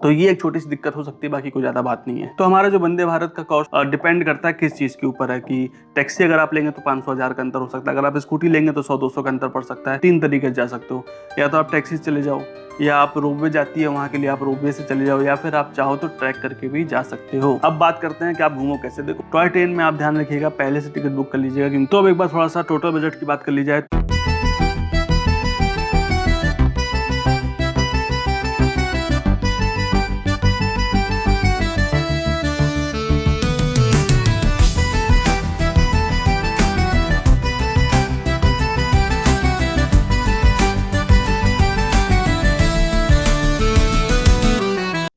तो ये एक छोटी सी दिक्कत हो सकती है, बाकी कोई ज़्यादा बात नहीं है। तो हमारा जो वंदे भारत का कॉस्ट डिपेंड करता है किस चीज़ के ऊपर है कि टैक्सी अगर आप लेंगे तो 500-1000 का अंतर हो सकता है, अगर आप स्कूटी लेंगे तो 100-200 का अंतर पड़ सकता है। 3 तरीके से जा सकते हो, या तो आप टैक्सी से चले जाओ, या आप रोपवे जाती है वहाँ के लिए आप रोपवे से चले जाओ, या फिर आप चाहो तो ट्रैक करके भी जा सकते हो। अब बात करते हैं कि आप घूमो कैसे। देखो, टॉय ट्रेन में आप ध्यान रखिएगा, पहले से टिकट बुक कर लीजिएगा। क्योंकि तो अब एक बार थोड़ा सा टोटल बजट की बात कर ली जाए।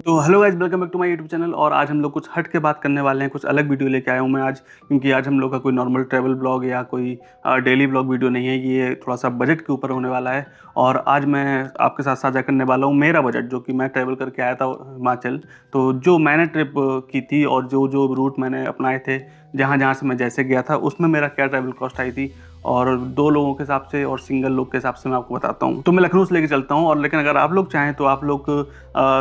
तो hello guys, welcome back to my YouTube channel. और आज हम लोग कुछ हट के बात करने वाले हैं, कुछ अलग वीडियो लेके आया हूँ मैं आज। क्योंकि आज हम लोग का कोई नॉर्मल ट्रैवल ब्लॉग या कोई डेली ब्लॉग वीडियो नहीं है, ये थोड़ा सा बजट के ऊपर होने वाला है। और आज मैं आपके साथ साझा करने वाला हूँ मेरा बजट, जो कि मैं ट्रैवल करके आया था हिमाचल। तो जो मैंने ट्रिप की थी और जो जो रूट मैंने अपनाए थे, जहाँ जहाँ से मैं जैसे गया था, उसमें मेरा क्या ट्रैवल कॉस्ट आई थी, और 2 लोगों के हिसाब से और सिंगल लोग के हिसाब से मैं आपको बताता हूँ। तो मैं लखनऊ से लेके चलता हूँ, और लेकिन अगर आप लोग चाहें तो आप लोग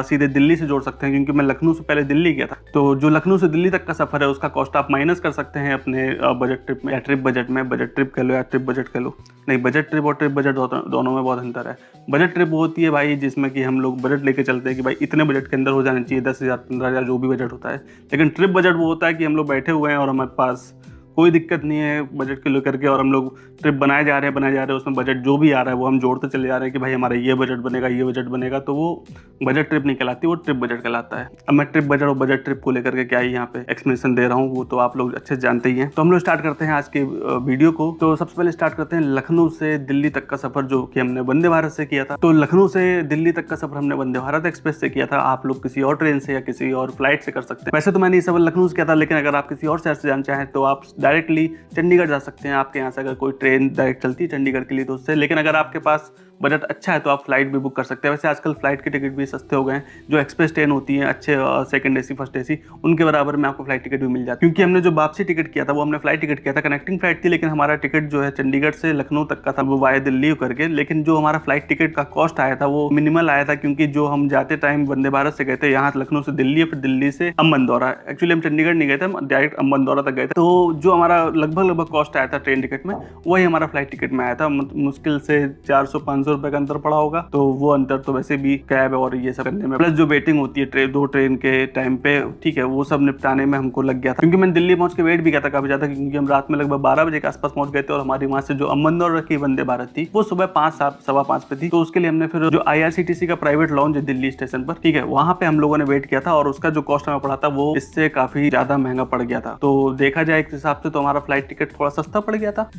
सीधे दिल्ली से जोड़ सकते हैं, क्योंकि मैं लखनऊ से पहले दिल्ली गया था। तो जो लखनऊ से दिल्ली तक का सफ़र है उसका कॉस्ट आप माइनस कर सकते हैं अपने बजट ट्रिप में या ट्रिप बजट में। बजट ट्रिप कह लो या ट्रिप बजट कह लो, नहीं, बजट ट्रिप और ट्रिप बजट दोनों में बहुत अंतर है। बजट ट्रिप वो होती है भाई जिसमें कि हम लोग बजट लेके चलते हैं कि भाई इतने बजट के अंदर हो जाना चाहिए, 10,000 15,000 जो भी बजट होता है। लेकिन ट्रिप बजट वो होता है कि हम लोग बैठे हुए हैं और हमारे पास कोई दिक्कत नहीं है बजट को लेकर के, और हम लोग ट्रिप बनाए जा रहे हैं, उसमें बजट जो भी आ रहा है वो हम जोड़ते चले जा रहे हैं कि भाई हमारा ये बजट बनेगा। तो वो बजट ट्रिप नहीं कहलाती, वो ट्रिप बजट कहलाता है। अब मैं ट्रिप बजट और बजट ट्रिप को लेकर के क्या ही यहाँ पे एक्सप्लेनेशन दे रहा हूँ, वो तो आप लोग अच्छे से जानते ही हैं। तो हम लोग स्टार्ट करते हैं आज के वीडियो को। तो सबसे पहले स्टार्ट करते हैं लखनऊ से दिल्ली तक का सफर, जो कि हमने वंदे भारत से किया था। तो लखनऊ से दिल्ली तक का सफर हमने वंदे भारत एक्सप्रेस से किया था। आप लोग किसी और ट्रेन से या किसी और फ्लाइट से कर सकते हैं। वैसे तो मैंने ये सफर लखनऊ से किया था, लेकिन अगर आप किसी और शहर से जाना चाहें तो आप डायरेक्टली चंडीगढ़ जा सकते हैं। आपके यहाँ से अगर कोई ट्रेन डायरेक्ट चलती है चंडीगढ़ के लिए तो उससे, लेकिन अगर आपके पास बजट अच्छा है तो आप फ्लाइट भी बुक कर सकते हैं। वैसे आजकल फ्लाइट के टिकट भी सस्ते हो गए हैं। जो एक्सप्रेस ट्रेन होती हैं अच्छे सेकंड एसी फर्स्ट एसी, उनके बराबर में आपको फ्लाइट टिकट भी मिल जाती है। क्योंकि हमने जो वापसी टिकट किया था वो हमने फ्लाइट टिकट किया था, कनेक्टिंग फ्लाइट थी, लेकिन हमारा टिकट जो है चंडीगढ़ से लखनऊ तक का था, वो वाया दिल्ली करके। लेकिन जो हमारा फ्लाइट टिकट का कॉस्ट आया था वो मिनिमल आया था, क्योंकि जो हम जाते टाइम वंदे भारत से गए थे यहाँ लखनऊ से दिल्ली, फिर दिल्ली से अम्बनदौरा। एक्चुअली हम चंडीगढ़ नहीं गए थे, हम डायरेक्ट अम्बनदौरा तक गए थे। तो जो हमारा लगभग कॉस्ट आया था ट्रेन टिकट में, वही हमारा फ्लाइट टिकट में आया था। मुश्किल से 400-500 रुपए का अंतर पड़ा होगा। तो वो अंतर तो वैसे भी कैब और ये सब करने में, प्लस जो वेटिंग होती है दो ट्रेन के टाइम पे, ठीक है, वो सब निपटाने में हमको लग गया था। क्योंकि मैंने दिल्ली पहुंच के वेट भी किया था काफी ज्यादा, क्योंकि हम रात में लगभग 12 बजे के आसपास पहुंच गए थे, और हमारी वहां से जो अम्बनदौर की वंदे भारत थी वो सुबह 5-5:15 पे थी। तो उसके लिए हमने फिर जो IRCTC का प्राइवेट लॉन्च है दिल्ली स्टेशन पर, ठीक है, वहां पे हम लोगों ने वेट किया था, और उसका जो कॉस्ट हमें पड़ा था वो इससे काफी ज्यादा महंगा पड़ गया था। तो देखा जाए एक हिसाब से तो हमारा फ्लाइट टिकट थोड़ा सस्ता पड़ गया था,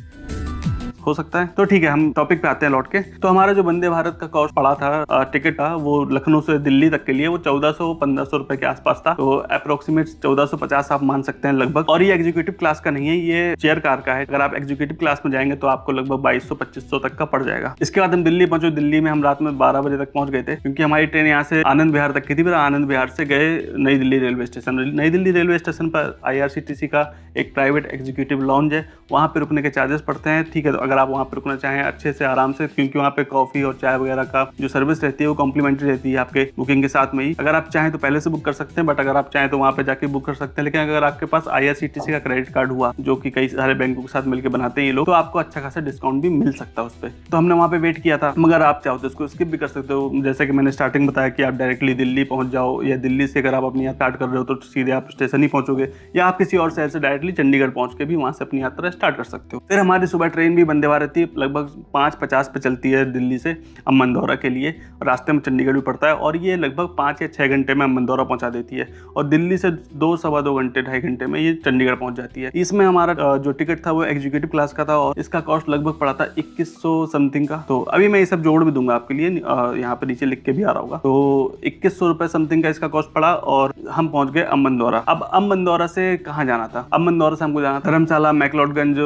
हो सकता है। तो ठीक है, हम टॉपिक पे आते हैं लौट के। तो हमारा जो वंदे भारत का कॉस्ट पड़ा था टिकट का, वो लखनऊ से दिल्ली तक के लिए वो 1400-1500 रुपए के आसपास था। तो अप्रोक्सीमेट 1450 आप मान सकते हैं लगभग। और ये एग्जीक्यूटिव क्लास का नहीं है, ये चेयर कार का है। अगर आप एग्जीक्यूटिव क्लास में जाएंगे तो आपको लगभग 2200-2500 तक का पड़ जाएगा। इसके बाद हम दिल्ली पहुंचे। दिल्ली में हम रात में 12 बजे तक पहुंच गए थे, क्योंकि हमारी ट्रेन यहाँ से आनंद विहार तक की थी। फिर आनंद विहार से गए नई दिल्ली रेलवे स्टेशन। नई दिल्ली रेलवे स्टेशन पर IRCTC का एक प्राइवेट एग्जीक्यूटिव लॉन्ज है, वहाँ पे रुकने के चार्जेस पड़ते हैं, ठीक है। तो अगर आप वहाँ पे रुकना चाहें अच्छे से आराम से, क्योंकि वहाँ पे कॉफी और चाय वगैरह का जो सर्विस रहती है वो कॉम्प्लीमेंट्री रहती है आपके बुकिंग के साथ में ही। अगर आप चाहें तो पहले से बुक कर सकते हैं, बट अगर आप चाहें तो वहाँ पे जाके बुक कर सकते हैं। लेकिन अगर आपके पास IRCTC का क्रेडिट कार्ड हुआ, जो कि कई सारे बैंकों के साथ मिलकर बनाते हैं ये लोग, तो आपको अच्छा खासा डिस्काउंट भी मिल सकता है उस पर। तो हमने वहाँ पे वेट किया था। मगर आप चाहो तो इसको स्किप भी कर सकते हो, जैसे कि मैंने स्टार्टिंग बताया कि आप डायरेक्टली दिल्ली पहुंच जाओ, या दिल्ली से अगर आप अपनी यात्रा स्टार्ट कर रहे हो तो सीधे आप स्टेशन ही पहुंचोगे, या आप किसी और शहर से डायरेक्टली चंडीगढ़ पहुंच के भी वहां से अपनी यात्रा स्टार्ट कर सकते हो। फिर हमारी सुबह ट्रेन भी वंदे भारत थी, लगभग 5:50 पे चलती है दिल्ली से अम्बनदौरा के लिए। रास्ते में चंडीगढ़ भी पड़ता है, और ये लगभग 5 या 6 घंटे में अम्बनदौरा पहुंचा देती है, और दिल्ली से 2-2.25 घंटे 2.5 घंटे में ये चंडीगढ़ पहुंच जाती है। इसमें हमारा जो टिकट था वो एग्जीक्यूटिव क्लास का था, और इसका कॉस्ट लगभग पड़ा था 2100 समथिंग का। तो अभी मैं ये सब जोड़ भी दूंगा आपके लिए, यहाँ पे नीचे लिख के भी आ रहा होगा। तो 2100 रुपए समथिंग का इसका कॉस्ट पड़ा, और हम पहुंच गए अम्बनदौरा। अब अम्बनदौरा से कहाँ जाना था? अम्बनदौरा से हमको जाना धर्मशाला, मैक्लोडगंज,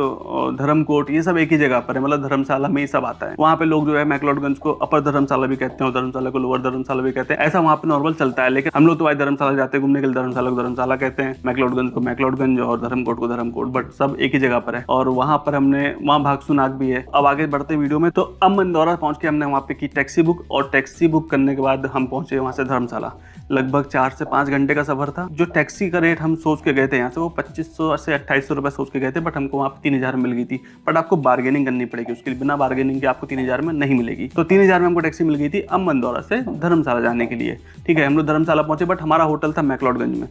धर्मकोट, ये सब एक ही जगह पर है, मतलब धर्मशाला में ही सब आता है। वहाँ पे लोग जो है मैक्लोडगंज को अपर धर्मशाला भी कहते हैं और धर्मशाला को लोअर धर्मशाला भी कहते हैं, ऐसा वहाँ पे नॉर्मल चलता है। लेकिन हम लोग तो भाई धर्मशाला जाते हैं घूमने के लिए, धर्मशाला को धर्मशाला कहते हैं, मैक्लोडगंज को मैक्लोडगंज और धर्मकोट को धर्मकोट, बट सब एक ही जगह पर है। और वहाँ पर हमने वहाँ भागसुनाग भी है। अब आगे बढ़ते वीडियो में, तो अब मंदौरा पहुंच के हमने वहाँ पे की टैक्सी बुक, और टैक्सी बुक करने के बाद हम पहुंचे वहाँ से धर्मशाला। लगभग 4 से 5 घंटे का सफर था। जो टैक्सी का रेट हम सोच के गए थे यहाँ से, वो 2500 से 2800 रुपये सोच के गए थे, बट हमको वहाँ पे 3000 मिल गई थी। बट आपको बार्गेनिंग करनी पड़ेगी उसके लिए, बिना बार्गेनिंग के आपको 3000 में नहीं मिलेगी। तो 3000 में हमको टैक्सी मिल गई थी अब मंदौरा से धर्मशाला जाने के लिए। ठीक है, हम लोग धर्मशाला पहुंचे, बट हमारा होटल था मैक्लोडगंज में,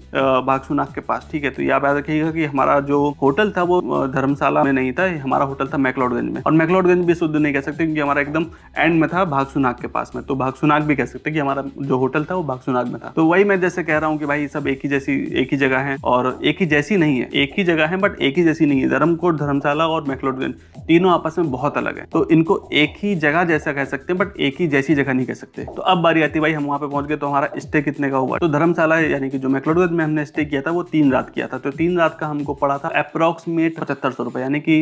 भागसुनाग के पास। ठीक है, तो आप याद रखिएगा कि हमारा जो होटल था वो धर्मशाला में नहीं था, हमारा होटल था मैक्लोडगंज में। और मैक्लोडगंज भी शुद्ध नहीं कह सकते क्योंकि हमारा एकदम एंड में था भागसुनाग के पास में, तो भागसुनाग भी कह सकते कि हमारा जो होटल था वो भागसुनाग में था। तो वही मैं जैसे कह रहा हूँ कि भाई सब एक ही जगह है, और एक ही जैसी नहीं है, एक ही जगह है बट एक ही जैसी नहीं है। धर्मकोट, धर्मशाला और मैक्लोडगंज तीनों आपस में बहुत अलग है, तो इनको एक ही जगह जैसा कह सकते हैं बट एक ही जैसी जगह नहीं कह सकते। तो अब बारी आती भाई, हम वहाँ पे पहुंच गए, तो हमारा स्टे कितने का हुआ। तो धर्मशाला यानी कि जो मैक्लोडगंज में हमने स्टे किया था वो 3 रात किया था, तो 3 रात का हमको पड़ा था अप्रोक्सीमेट 7500 रुपए, यानी कि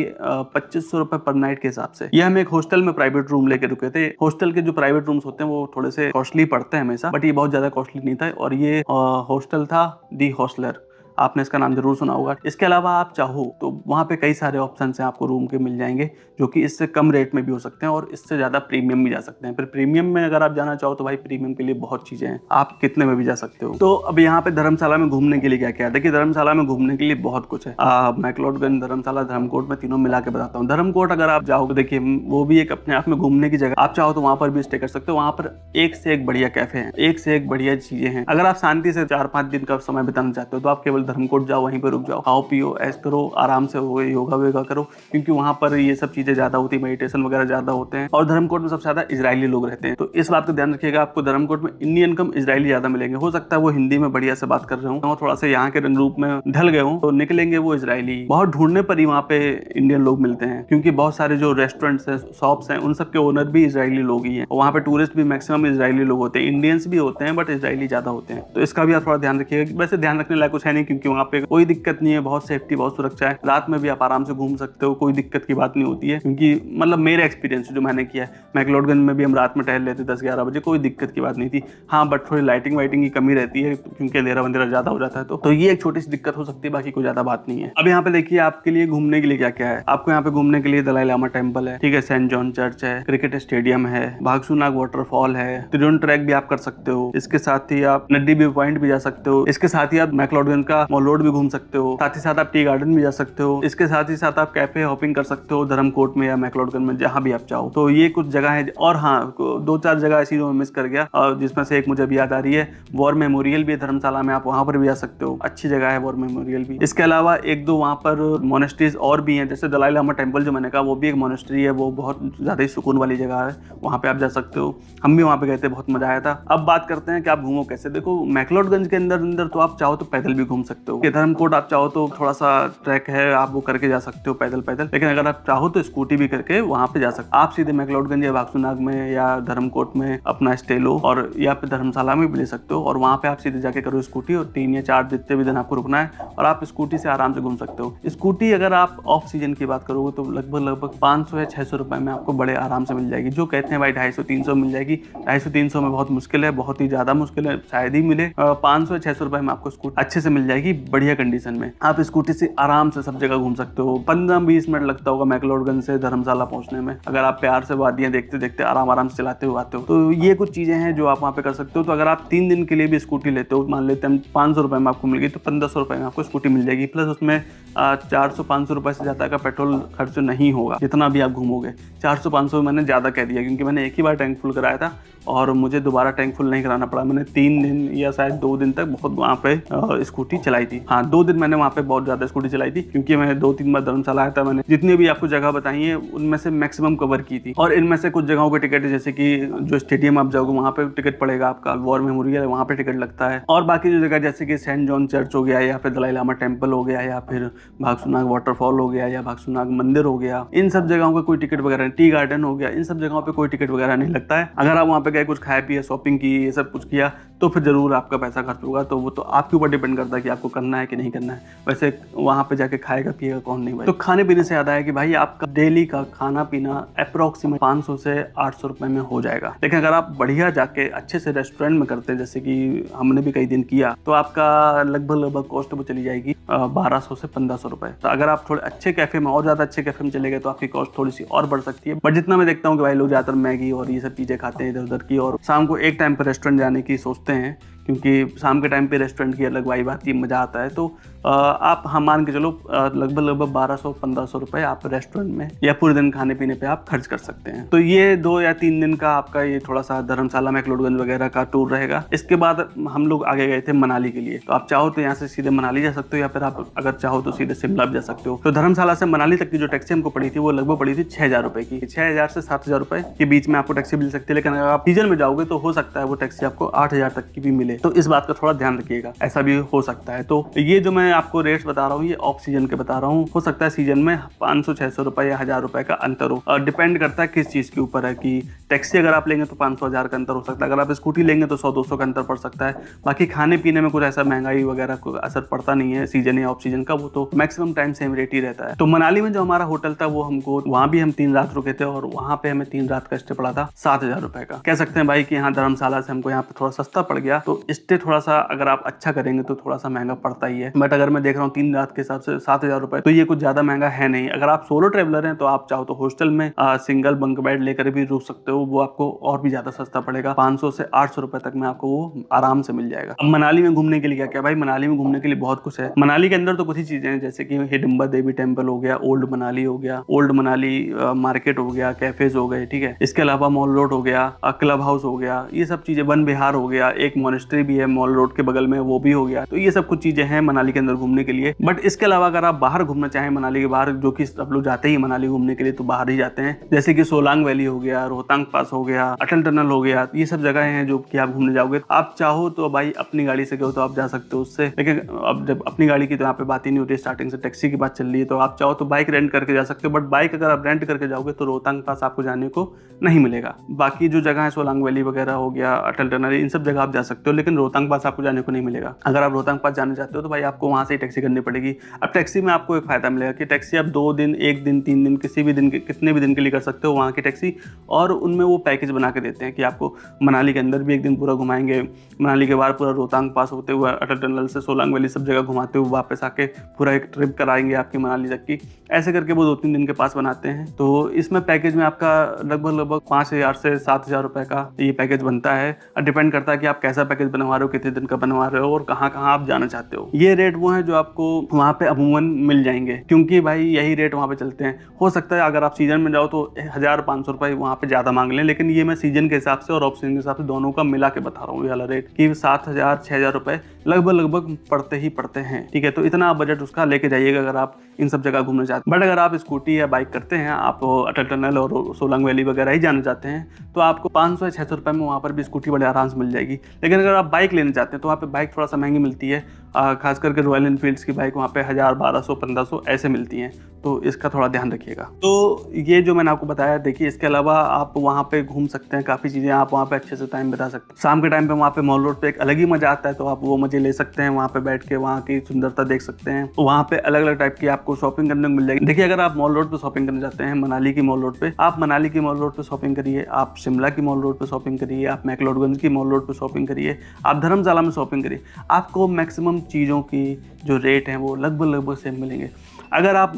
2500 रुपए पर नाइट के हिसाब से। ये हम एक हॉस्टल में प्राइवेट रूम लेके रुके थे। हॉस्टल के जो प्राइवेट रूम्स होते हैं वो थोड़े से कॉस्टली पड़ते हैं हमेशा, बट ये बहुत ज्यादा कॉस्टली नहीं था। और ये हॉस्टल था दी हॉस्टलर, आपने इसका नाम जरूर सुना होगा। इसके अलावा आप चाहो तो वहाँ पे कई सारे ऑप्शन हैं आपको रूम के मिल जाएंगे, जो कि इससे कम रेट में भी हो सकते हैं और इससे ज़्यादा प्रीमियम भी जा सकते हैं। फिर प्रीमियम में अगर आप जाना चाहो तो भाई प्रीमियम के लिए बहुत चीज़ें हैं, आप कितने में भी जा सकते हो। तो अब यहाँ पे धर्मशाला में घूमने के लिए क्या क्या है, देखिए धर्मशाला में घूमने के लिए बहुत कुछ है। मैक्लोडगंज, धर्मशाला, धर्मकोट में तीनों मिला के बताता हूँ। धर्मकोट अगर आप जाओ तो देखिए वो भी एक अपने आप में घूमने की जगह, आप चाहो तो वहाँ पर भी स्टे कर सकते हो। वहाँ पर एक से एक बढ़िया कैफे हैं, एक से एक बढ़िया चीजें हैं। अगर आप शांति से 4-5 दिन का समय बिताना चाहते हो तो आप केवल धर्मकोट जाओ, वहीं रुक जाओ, खाओ पियो, ऐश करो, आराम से हो, योगा वेगा करो, क्योंकि वहां पर ये सब चीजें ज्यादा होती है, मेडिटेशन वगैरह ज्यादा होते हैं। और धर्मकोट में सबसे ज्यादा इजरायली लोग रहते हैं, तो इस बात का ध्यान रखिएगा, आपको धर्मकोट में इंडियन कम इजरायली ज्यादा मिलेंगे। हो सकता है वो हिंदी में बढ़िया से बात कर रहे हो, थोड़ा सा यहाँ के रंग रूप में ढल गए हो, तो निकलेंगे वो इजरायली। बहुत ढूंढने पर ही वहाँ पे इंडियन लोग मिलते हैं, क्योंकि बहुत सारे जो रेस्टोरेंट्स हैं, शॉप्स हैं, उन सब के ओनर भी इजरायली लोग ही हैं। वहाँ पे टूरिस्ट भी मैक्सिमम इजरायली लोग होते हैं, इंडियंस भी होते हैं बट इजरायली ज्यादा होते हैं। तो इसका भी आप थोड़ा ध्यान रखिएगा। वैसे ध्यान रखने लायक कुछ है नहीं, क्योंकि वहाँ पे कोई दिक्कत नहीं है, बहुत सेफ्टी, बहुत सुरक्षा है। रात में भी आप आराम से घूम सकते हो, कोई दिक्कत की बात नहीं होती है। क्योंकि मतलब मेरे एक्सपीरियंस जो मैंने किया है, मैक्लोडगंज में भी हम रात में टहल लेते 10-11 बजे, कोई दिक्कत की बात नहीं थी। हाँ, बट थोड़ी लाइटिंग वाइटिंग की कमी रहती है, क्योंकि अंधेरा वंधेरा ज्यादा हो जाता है, तो ये एक छोटी सी दिक्कत हो सकती है, बाकी कोई ज्यादा बात नहीं है। अब यहाँ पे देखिए आपके लिए घूमने के लिए क्या क्या है। आपको यहाँ पे घूमने के लिए दलाई लामा टेम्पल है, ठीक है, सेंट जॉन चर्च है, क्रिकेट स्टेडियम है, भागसुनाग वाटरफॉल है, त्रिवेणी ट्रैक भी आप कर सकते हो। इसके साथ ही आप नड्डी व्यू पॉइंट भी जा सकते हो। इसके साथ ही आप मैक्लोडगंज का मॉल रोड भी घूम सकते हो। साथ ही साथ आप टी गार्डन भी जा सकते हो। इसके साथ ही साथ आप कैफे हॉपिंग कर सकते हो धर्मकोट में या मैक्लोडगंज में, जहां भी आप चाहो। तो ये कुछ जगह है। और हाँ, 2-4 जगह ऐसी जो मैं मिस कर गया, और जिसमें से एक मुझे अभी याद आ रही है, वॉर मेमोरियल भी है धर्मशाला में, आप वहां पर भी जा सकते हो, अच्छी जगह है वॉर मेमोरियल भी। इसके अलावा 1-2 वहाँ पर मोनेस्ट्रीज और भी हैं, जैसे दलाई लामा टेम्पल जो मैंने कहा, वो भी एक मोनेस्ट्री है, वो बहुत ज्यादा ही सुकून वाली जगह है, वहाँ पे आप जा सकते हो। हम भी वहाँ पे गए थे, बहुत मजा आया था। अब बात करते हैं कि आप घूमो कैसे। देखो मैक्लोडगंज के अंदर तो आप चाहो तो पैदल भी घूम सकते हो। धर्मकोट आप चाहो तो थोड़ा सा ट्रैक है, आप वो करके जा सकते हो पैदल। लेकिन अगर आप चाहो तो स्कूटी भी करके वहाँ पे जा सकते हो। आप सीधे मैक्लोडगंज या भागसुनाग में या धर्मकोट में अपना स्टे लो, और या फिर धर्मशाला में भी ले सकते हो, और वहाँ पे आप सीधे जाके करो स्कूटी, और 3 या 4 जितने भी दिन आपको रुकना है, और आप स्कूटी से आराम से घूम सकते हो। स्कूटी अगर आप ऑफ सीजन की बात करोगे तो लगभग 500 या 600 रुपए में आपको बड़े आराम से मिल जाएगी। जो कहते हैं भाई 250-300 मिल जाएगी, 250-300 में बहुत मुश्किल है, बहुत ही ज्यादा मुश्किल है, शायद ही मिले। 500 या 600 रुपए में आपको स्कूटी अच्छे से मिल जाएगी, बढ़िया कंडीशन में। आप स्कूटी से आराम से सब जगह घूम सकते हो। 15-20 मिनट लगता होगा मैक्लोडगंज से धर्मशाला पहुंचने में, अगर आप प्यार से वादियां देखते देखते आराम से चलाते हुए आते हो। तो ये कुछ चीजें हैं जो आप वहाँ पे कर सकते हो। तो अगर आप 3 दिन के लिए भी स्कूटी लेते हो, मान लेते हैं 500 रुपए में आपको मिल गई, तो 1500 रुपए में आपको स्कूटी मिल जाएगी, प्लस उसमें 400-500 रुपए से ज्यादा का पेट्रोल खर्च नहीं होगा, जितना भी आप घूमोगे। 400-500 मैंने ज्यादा कह दिया, क्योंकि मैंने एक ही बार टैंक फुल कराया था और मुझे दोबारा टैंक फुल नहीं कराना पड़ा। मैंने 3 दिन या शायद 2 दिन तक बहुत वहाँ पे स्कूटी चलाई थी। हाँ, 2 दिन मैंने वहाँ पे बहुत ज्यादा स्कूटी चलाई थी, क्योंकि मैं 2-3 बार धर्मशाला आया था। मैंने जितनी भी आपको जगह बताई है उनमें से मैक्सिमम कवर की थी। और इनमें से कुछ जगहों के टिकट, जैसे कि जो स्टेडियम आप जाओगे वहाँ पे टिकट पड़ेगा आपका, वॉर मेमोरियल है वहाँ पे टिकट लगता है, और बाकी जो जगह जैसे कि सेंट जॉन चर्च हो गया, या फिर दलाई लामा टेम्पल हो गया, या फिर भागसुनाग वाटरफॉल हो गया, या भागसुनाग मंदिर हो गया, इन सब जगहों का कोई टिकट वगैरह नहीं। टी गार्डन हो गया, इन सब जगहों पे कोई टिकट वगैरह नहीं लगता है। अगर आप वहाँ पे गए, कुछ खाए पिए, शॉपिंग की, ये सब कुछ किया, तो फिर जरूर आपका पैसा खर्च होगा। तो वो तो आपके ऊपर डिपेंड करता है कि आपको करना है कि नहीं करना है। वैसे वहाँ पे जाके खाएगा पिएगा कौन नहीं भाई। तो खाने पीने से याद आया कि भाई आपका डेली का खाना पीना अप्रोक्सीमेट 500 से 800 रुपए में हो जाएगा। लेकिन अगर आप बढ़िया जाके अच्छे से रेस्टोरेंट में करते हैं, जैसे कि हमने भी कई दिन किया, तो आपका लगभग कॉस्ट वो चली जाएगी 1200 से 1500 रुपए। तो अगर आप थोड़े अच्छे कैफे में और ज्यादा अच्छे कैफे में चले गए तो आपकी कॉस्ट थोड़ी सी और बढ़ सकती है। बट जितना मैं देखता हूँ कि भाई लोग ज्यादातर मैगी और ये सब चीजें खाते हैं इधर उधर की, और शाम को एक टाइम पर रेस्टोरेंट जाने की सोचते हैं, क्योंकि शाम के टाइम पे रेस्टोरेंट की अलग वाइब आती है, मज़ा आता है। तो आप हम मान के चलो लगभग 1200-1500 रुपए आप रेस्टोरेंट में या पूरे दिन खाने पीने पे आप खर्च कर सकते हैं। तो ये 2 या 3 दिन का आपका ये थोड़ा सा धर्मशाला मैक्लोडगंज वगैरह का टूर रहेगा। इसके बाद हम लोग आगे गए थे मनाली के लिए। तो आप चाहो तो यहाँ से सीधे मनाली जा सकते हो, या फिर आप अगर चाहो तो सीधे शिमला भी जा सकते हो। तो धर्मशाला से मनाली तक की जो टैक्सी हमको पड़ी थी वो लगभग पड़ी थी 6000 रुपए की। 6000 से 7000 रुपए के बीच में आपको टैक्सी मिल सकती है। लेकिन अगर आप सीजन में जाओगे तो हो सकता है वो टैक्सी आपको 8000 तक की भी मिले। तो इस बात का थोड़ा ध्यान रखिएगा, ऐसा भी हो सकता है। तो ये जो मैं आपको रेट्स बता रहा हूँ ये ऑफ सीजन के बता रहा हूँ। हो सकता है सीजन में 500-600 रुपए या 1000 रुपए का अंतर हो, और डिपेंड करता है किस चीज़ के ऊपर है। कि टैक्सी अगर आप लेंगे तो 500-1000 का अंतर हो सकता है, अगर आप स्कूटी लेंगे तो 100-200 का अंतर पड़ सकता है। बाकी खाने पीने में कुछ ऐसा महंगाई वगैरह को असर पड़ता नहीं है सीजन या ऑफ सीजन का, वो तो मैक्सिमम टाइम सेम रेट ही रहता है। तो मनाली में जो हमारा होटल था वो हमको वहाँ भी हम 3 रात रुके थे, और वहाँ पे हमें 3 रात का स्टे पड़ा था 7000 रुपए का। कह सकते हैं भाई कि यहाँ धर्मशाला से हमको यहाँ पे थोड़ा सस्ता पड़ गया। तो स्टे थोड़ा सा अगर आप अच्छा करेंगे तो थोड़ा सा महंगा पड़ता ही है। बट अगर मैं देख रहा हूँ 3 रात के हिसाब से 7000 रुपए, तो ये कुछ ज्यादा महंगा है नहीं। अगर आप सोलो ट्रेवलर हैं तो आप चाहो तो हॉस्टल में सिंगल बंक बेड लेकर भी रुक सकते हो, वो आपको और भी ज्यादा सस्ता पड़ेगा। 500 से 800 रुपए तक में आपको वो आराम से मिल जाएगा। अब मनाली में घूमने के लिए क्या क्या भाई, मनाली में घूमने के लिए बहुत कुछ है। मनाली के अंदर तो कुछ ही चीजें हैं, जैसे कि हिडिंबा देवी टेम्पल हो गया, ओल्ड मनाली हो गया, ओल्ड मनाली मार्केट हो गया, कैफेज हो गए, ठीक है। इसके अलावा मॉल रोड हो गया, क्लब हाउस हो गया, ये सब चीजें, वन विहार हो गया, एक मोनेस्ट्री भी है मॉल रोड के बगल में, वो भी हो गया। तो ये सब कुछ चीजें हैं मनाली के अंदर घूमने के लिए। बट इसके अलावा अगर आप बाहर घूमना चाहें मनाली के बाहर, जो कि सब लोग जाते ही मनाली घूमने के लिए, तो बाहर ही जाते हैं, जैसे कि सोलांग वैली हो गया, रोहतांग पास हो गया, अटल टनल हो गया, ये सब जगह हैं जो कि आप घूमने जाओगे। आप चाहो तो भाई अपनी गाड़ी से गए तो आप जा सकते हो उससे, लेकिन अब जब अपनी गाड़ी की तो यहाँ पे बात ही नहीं होती, स्टार्टिंग से टैक्सी की बात चल रही है। तो आप चाहो तो बाइक रेंट करके जा सकते हो, बट बाइक अगर आप रेंट करके जाओगे तो रोहतांग पास आपको जाने को नहीं मिलेगा। बाकी जो जगह है सोलांग वैली वगैरह हो गया, अटल टनल, इन सब जगह आप जा सकते हो, लेकिन रोहतांग पास आपको जाने को नहीं मिलेगा। अगर आप रोहतांग पास जाना चाहते हो तो भाई आपको वहाँ से ही टैक्सी करनी पड़ेगी। अब टैक्सी में आपको एक फायदा मिलेगा कि टैक्सी आप 2 दिन, 1 दिन, 3 दिन, किसी भी दिन के, कितने भी दिन के लिए कर सकते हो वहाँ की टैक्सी। और उनमें वो पैकेज बना के देते हैं कि आपको मनाली के अंदर भी एक दिन पूरा घुमाएंगे, मनाली के बाहर पूरा रोहतांग पास होते हुए अटल टनल से सोलांग वैली सब जगह घुमाते हुए वापस आके पूरा एक ट्रिप कराएंगे आपकी मनाली तक की। ऐसे करके वो 2-3 दिन के पास बनाते हैं। तो इसमें पैकेज में आपका लगभग 5000 से 7000 रुपए का ये पैकेज बनता है। डिपेंड करता है कि आप कैसा पैकेज बनवा रहे हो, कितने दिन का बनवा रहे हो, और कहाँ कहाँ आप जाना चाहते हो। ये रेट वो है जो आपको वहाँ पे अमूमन मिल जाएंगे, क्योंकि भाई यही रेट वहाँ पे चलते हैं। हो सकता है अगर आप सीजन में जाओ तो 1000-500 रुपए वहाँ पे ज्यादा मांग लें, लेकिन ये मैं सीजन के हिसाब से और ऑफ सीजन के हिसाब से दोनों का मिला के बता रहा हूँ ये वाला रेट, कि 7000-6000 रुपए लगभग पड़ते ही पड़ते हैं, ठीक है। तो इतना आप बजट उसका लेके जाइएगा अगर आप इन सब जगह घूमना चाहते हैं। बट अगर आप स्कूटी या बाइक करते हैं, आप अटल टनल और सोलांग वैली वगैरह ही जाना चाहते हैं, तो आपको 500 या 600 रुपए में वहाँ पर भी स्कूटी बड़े आराम से मिल जाएगी। लेकिन अगर आप बाइक लेना चाहते हैं तो वहाँ पे बाइक थोड़ा सा महंगी मिलती है, खास करके रॉयल एनफील्ड्स की बाइक वहाँ पे 1000-1200-1500 ऐसे मिलती हैं। तो इसका थोड़ा ध्यान रखिएगा। तो ये जो मैंने आपको बताया, देखिए इसके अलावा आप वहाँ पे घूम सकते हैं, काफ़ी चीज़ें आप वहाँ पे अच्छे से टाइम बिता सकते हैं। शाम के टाइम पे वहाँ पे मॉल रोड पे एक अलग ही मजा आता है, तो आप वो मजे ले सकते हैं, वहाँ पे बैठ के वहाँ की सुंदरता देख सकते हैं। वहाँ पे अलग अलग टाइप की आपको शॉपिंग करने को मिल जाएगी। देखिए अगर आप मॉल रोड पे शॉपिंग करना चाहते हैं, मनाली की मॉल रोड पे, आप मनाली की मॉल रोड पे शॉपिंग करिए, आप शिमला की मॉल रोड पे शॉपिंग करिए, आप मैक्लोडगंज की मॉल रोड पे शॉपिंग करिए, आप धर्मशाला में शॉपिंग करिए, आपको मैक्सिमम चीज़ों की जो रेट हैं वो लगभग सेम मिलेंगे। अगर आप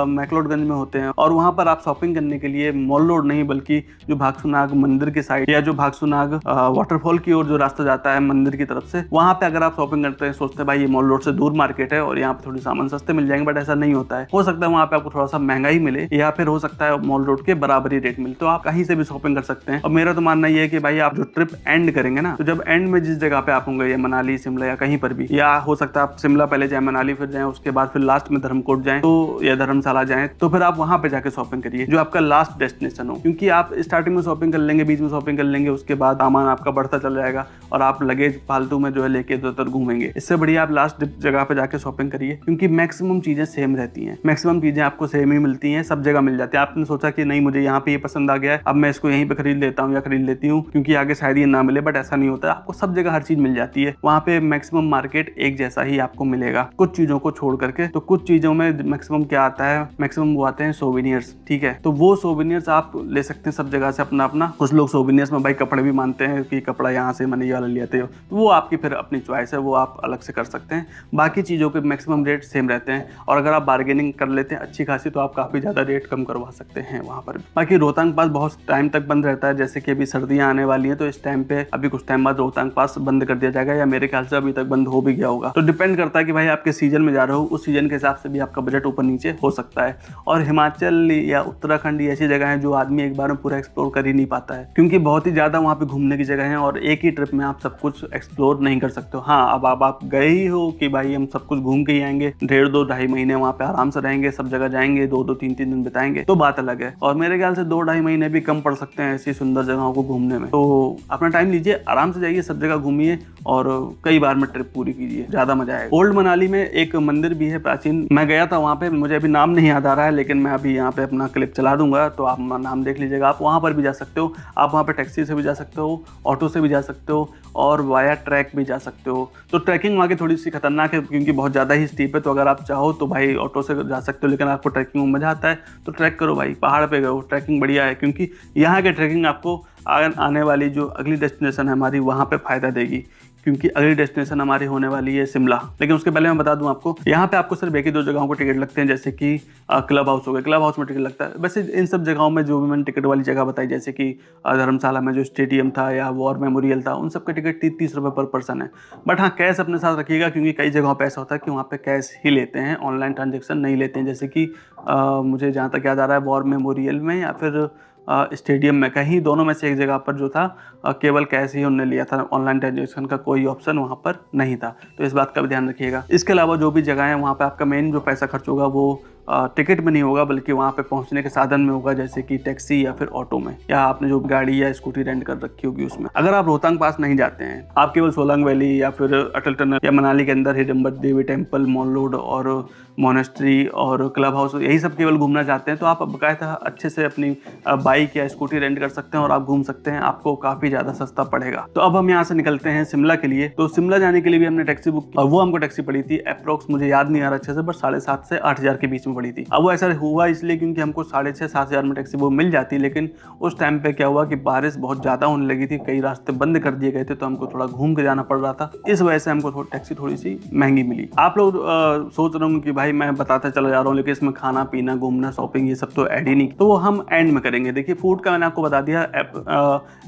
मैक्लोडगंज में होते हैं और वहाँ पर आप शॉपिंग करने के लिए मॉल रोड नहीं बल्कि जो भागसुनाग मंदिर की साइड या जो भागसुनाग वाटरफॉल की ओर जो रास्ता जाता है मंदिर की तरफ से, वहाँ पे अगर आप शॉपिंग करते हैं, सोचते हैं भाई ये मॉल रोड से दूर मार्केट है और यहाँ पे थोड़ी सामान सस्ते मिल जाएंगे, बट ऐसा नहीं होता है। हो सकता है वहाँ पे आपको थोड़ा सा महंगा ही मिले या फिर हो सकता है मॉल रोड के बराबर ही रेट मिले, तो आप कहीं से भी शॉपिंग कर सकते हैं। और मेरा तो मानना ये है कि भाई आप जो ट्रिप एंड करेंगे ना, तो जब एंड में जिस जगह पे आप होंगे, या मनाली, शिमला या कहीं पर भी, या हो सकता है आप शिमला पहले जाए, मनाली फिर जाए, उसके बाद फिर लास्ट में धर्मकोट जाए, तो या धर्मशाला जाएं, तो फिर आप वहां पे जाके शॉपिंग करिए जो आपका लास्ट डेस्टिनेशन हो, क्योंकि आप स्टार्टिंग में शॉपिंग कर लेंगे, बीच में शॉपिंग कर लेंगे, उसके बाद सामान आपका बढ़ता चला जाएगा और आप लगेज फालतू में जो है लेके इधर उधर घूमेंगे। इससे बढ़िया आप लास्ट जगह पे जाके शॉपिंग करिए, क्योंकि मैक्सिमम चीजें सेम रहती हैं, मैक्सिमम चीजें आपको सेम ही मिलती हैं, सब जगह मिल जाती है। आपने सोचा कि नहीं मुझे यहाँ पे ये पसंद आ गया है, अब मैं इसको यहीं पे खरीद लेता हूँ या खरीद लेती हूँ क्योंकि आगे शायद ये ना मिले, बट ऐसा नहीं होता है। आपको सब जगह हर चीज मिल जाती है। वहाँ पे मैक्सिमम मार्केट एक जैसा ही आपको मिलेगा, कुछ चीजों को छोड़ करके। तो कुछ चीजों में मैक्सिमम क्या आता है, मैक्सिमम वो आते हैं सोविनियर्स, ठीक है। तो वो सोविनियर्स आप ले सकते हैं सब जगह से अपना अपना। कुछ लोग सोविनियर्स में भाई कपड़े भी मानते हैं कि कपड़ा यहाँ से मैंने ये वाला लिया था, वो आपकी फिर अपनी चॉइस है, वो आप अलग से कर सकते हैं। बाकी चीज़ों के मैक्सिमम रेट सेम रहते हैं, और अगर आप बार्गेनिंग कर लेते हैं अच्छी खासी तो आप काफ़ी ज़्यादा रेट कम करवा सकते हैं वहाँ पर। बाकी रोहतांग पास बहुत टाइम तक बंद रहता है, जैसे कि अभी सर्दियाँ आने वाली हैं, तो इस टाइम पे अभी कुछ टाइम बाद रोहतांग पास बंद कर दिया जाएगा, या मेरे ख्याल से अभी तक बंद हो भी गया होगा। तो डिपेंड करता है कि भाई आपके सीजन में जा रहे हो, उस सीजन के हिसाब से भी आपका बजट ऊपर नीचे हो सकता है। और हिमाचल या उत्तराखंड ऐसी जगह है जो आदमी एक बार में पूरा एक्सप्लोर कर ही नहीं पाता है, क्योंकि बहुत ही ज़्यादा वहाँ पे घूमने की जगह है और एक ही ट्रिप में आप सब कुछ एक्सप्लोर नहीं कर सकते हो। हाँ, अब आप गए ही हो कि भाई हम सब कुछ घूम के ही आएंगे, 1.5-2-2.5 महीने वहाँ पे आराम से रहेंगे, सब जगह जाएंगे, 2-2-3-3 दिन बिताएंगे, तो बात अलग है। और मेरे ख्याल से 2-2.5 महीने भी कम पड़ सकते हैं ऐसी सुंदर जगहों को घूमने में। तो अपना टाइम लीजिए, आराम से जाइए, सब जगह घूमिए और कई बार में ट्रिप पूरी कीजिए, ज्यादा मजा आएगा। ओल्ड मनाली में एक मंदिर भी है प्राचीन, मैं गया था वहाँ पे, मुझे अभी नाम नहीं याद आ रहा है, लेकिन मैं अभी यहाँ पे अपना क्लिप चला दूंगा तो आप नाम देख लीजिएगा। आप वहाँ पर भी जा सकते हो, आप वहाँ पे टैक्सी से भी जा सकते हो, ऑटो से भी जा सकते हो और वाया ट्रैक भी जा सकते हो। तो ट्रैकिंग वहाँ की थोड़ी सी खतरनाक है क्योंकि बहुत ज़्यादा ही स्टीप है, तो अगर आप चाहो तो भाई ऑटो से जा सकते हो, लेकिन आपको ट्रैकिंग में मज़ा आता है तो ट्रैक करो भाई, पहाड़ पे गए, ट्रैकिंग बढ़िया है, क्योंकि यहाँ के ट्रैकिंग आपको आने वाली जो अगली डेस्टिनेशन है हमारी वहाँ पे फ़ायदा देगी, क्योंकि अगली डेस्टिनेशन हमारी होने वाली है शिमला। लेकिन उसके पहले मैं बता दूं आपको, यहाँ पे आपको सिर्फ एक ही 2 जगहों को टिकट लगते हैं, जैसे कि क्लब हाउस हो गया, क्लब हाउस में टिकट लगता है। वैसे इन सब जगहों में जो भी मैंने टिकट वाली जगह बताई, जैसे कि धर्मशाला में जो स्टेडियम था या वॉर मेमोरियल था, उन सब का टिकट 30 रुपये पर पर्सन है। बट हाँ, कैश अपने साथ रखिएगा, क्योंकि कई जगहों पर ऐसा होता है कि वहाँ पे कैश ही लेते हैं, ऑनलाइन ट्रांजेक्शन नहीं लेते हैं। जैसे कि मुझे जहाँ तक याद आ रहा है, वॉर मेमोरियल में या फिर स्टेडियम में, कहीं दोनों में से एक जगह पर जो था केवल कैश ही उन्होंने लिया था, ऑनलाइन ट्रांजेक्शन का कोई ऑप्शन वहाँ पर नहीं था। तो इस बात का भी ध्यान रखिएगा। इसके अलावा जो भी जगह है वहाँ पे आपका मेन जो पैसा खर्च होगा वो टिकट में नहीं होगा, बल्कि वहाँ पे पहुँचने के साधन में होगा, जैसे कि टैक्सी या फिर ऑटो में, या आपने जो गाड़ी या स्कूटी रेंट कर रखी होगी उसमें। अगर आप रोहतांग पास नहीं जाते हैं, आप केवल सोलांग वैली या फिर अटल टनल या मनाली के अंदर हिडम्बर देवी टेम्पल, मॉल रोड और मोनेस्ट्री और क्लब हाउस, यही सब केवल घूमना चाहते हैं, तो आप बाकायदा अच्छे से अपनी बाइक या स्कूटी रेंट कर सकते हैं और आप घूम सकते हैं, आपको काफ़ी ज़्यादा सस्ता पड़ेगा। तो अब हम यहाँ से निकलते हैं शिमला के लिए। तो शिमला जाने के लिए भी हमने टैक्सी बुक की और वो हमको टैक्सी पड़ी थी अप्रोक्स, मुझे याद नहीं आ रहा अच्छे से, बट 7,500 से 8,000 के बीच में पड़ी थी। अब वो ऐसा हुआ इसलिए क्योंकि हमको 6,500-7,000 में टैक्सी वो मिल जाती, लेकिन उस टाइम पे क्या हुआ कि बारिश बहुत ज़्यादा होने लगी थी, कई रास्ते बंद कर दिए गए थे, तो हमको थोड़ा घूम के जाना पड़ रहा था, इस वजह से हमको टैक्सी थोड़ी सी महंगी मिली। आप लोग सोच रहे होंगे कि भाई मैं बताता चला जा रहा हूँ, लेकिन इसमें खाना पीना घूमना शॉपिंग ये सब तो ऐड ही नहीं, तो वो हम एंड में करेंगे। देखिए, फूड का मैंने आपको बता दिया,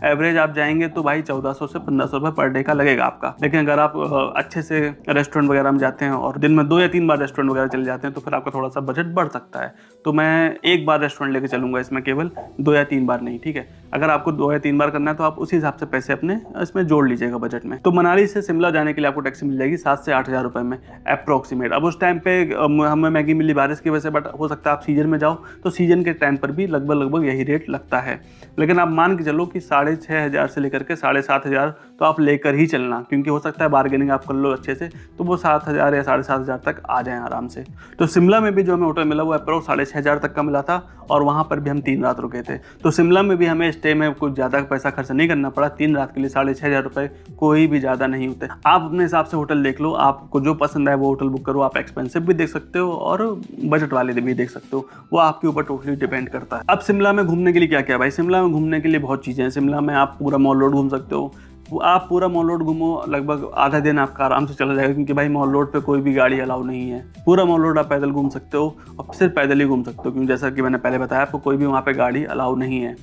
एवरेज आप जाएंगे तो भाई 1400 से 1500 रुपये पर डे का लगेगा आपका। लेकिन अगर आप अच्छे से रेस्टोरेंट वगैरह में जाते हैं और दिन में 2 या 3 बार रेस्टोरेंट वगैरह चले जाते हैं, तो फिर आपका थोड़ा सा बजट बढ़ सकता है। तो मैं एक बार रेस्टोरेंट लेके चलूंगा इसमें, केवल 2 या 3 बार नहीं, ठीक है। अगर आपको 2 या 3 बार करना है तो आप उसी हिसाब से पैसे अपने इसमें जोड़ लीजिएगा बजट में। तो मनाली से शिमला जाने के लिए आपको टैक्सी मिल जाएगी 7 से 8 हज़ार रुपये में अप्रोक्सीमेट। अब उस टाइम पे हमें महंगी मिली बारिश की वजह से, बट हो सकता है आप सीजन में जाओ तो सीजन के टाइम पर भी लगभग यही रेट लगता है। लेकिन आप मान के चलो कि 6,500 से लेकर के 7,500 तो आप लेकर ही चलना, क्योंकि हो सकता है बार्गेनिंग आप कर लो अच्छे से तो वो 7,000 या 7,500 तक आ जाएं आराम से। तो शिमला में भी जो हमें होटल मिला वो अप्रोक्स 6,500 तक का मिला था, और वहाँ पर भी हम 3 रात रुके थे। तो शिमला में भी हमें स्टे में कुछ ज़्यादा पैसा खर्च नहीं करना पड़ा। 3 रात के लिए 6,500 रुपये कोई भी ज़्यादा नहीं होते। आप अपने हिसाब से होटल देख लो, आपको जो पसंद है वो होटल बुक करो। आप एक्सपेंसिव भी देख सकते हो और बजट वाले भी देख सकते हो, वो आपके ऊपर टोटली डिपेंड करता है। अब शिमला में घूमने के लिए क्या क्या है भाई? शिमला में घूमने के लिए बहुत चीज़ें हैं। शिमला में आप पूरा मॉल रोड घूम सकते हो। आप पूरा मॉल रोड घूमो, लगभग आधा दिन आपका आराम से चला जाएगा, क्योंकि भाई मॉल रोड पे कोई भी गाड़ी अलाउ नहीं है। पूरा मॉल रोड आप पैदल घूम सकते हो, और सिर्फ पैदल ही घूम सकते हो, क्योंकि जैसा कि मैंने पहले बताया आपको कोई भी वहाँ पे गाड़ी अलाउ नहीं है।